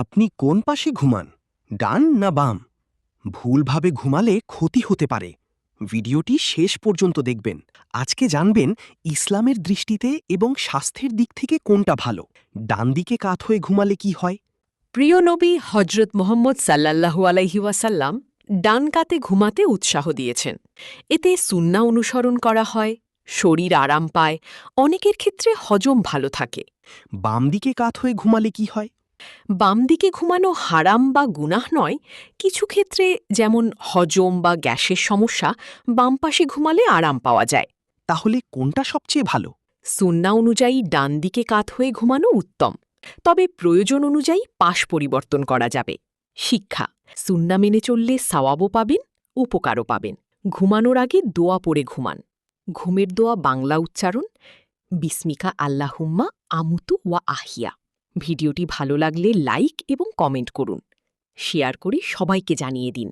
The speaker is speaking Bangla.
আপনি কোন পাশে ঘুমান, ডান না বাম? ভুলভাবে ঘুমালে ক্ষতি হতে পারে। ভিডিওটি শেষ পর্যন্ত দেখবেন। আজকে জানবেন ইসলামের দৃষ্টিতে এবং স্বাস্থ্যের দিক থেকে কোনটা ভালো। ডান দিকে কাত হয়ে ঘুমালে কি হয়? প্রিয় নবী হজরত মোহাম্মদ সাল্লাল্লাহু আলাইহি ওয়াসাল্লাম ডান কাতে ঘুমাতে উৎসাহ দিয়েছেন। এতে সুন্নাহ অনুসরণ করা হয়, শরীর আরাম পায়, অনেকের ক্ষেত্রে হজম ভালো থাকে। বাম দিকে কাত হয়ে ঘুমালে কি হয়? বাম দিকে ঘুমানো হারাম বা গুনাহ নয়, কিছু ক্ষেত্রে যেমন হজম বা গ্যাসের সমস্যা বাম পাশে ঘুমালে আরাম পাওয়া যায়। তাহলে কোনটা সবচেয়ে ভালো? সুন্নাহ অনুযায়ী ডান দিকে কাত হয়ে ঘুমানো উত্তম, তবে প্রয়োজন অনুযায়ী পাশ পরিবর্তন করা যাবে। শিক্ষা: সুন্নাহ মেনে চললে সওয়াবও পাবেন, উপকারও পাবেন। ঘুমানোর আগে দোয়া পড়ে ঘুমান। ঘুমের দোয়া বাংলা উচ্চারণ: বিসমিকা আল্লাহুম্মা আমুতু ওয়া আহিয়া। ভিডিওটি ভালো লাগলে লাইক এবং কমেন্ট করুন। শেয়ার করে সবাইকে জানিয়ে দিন।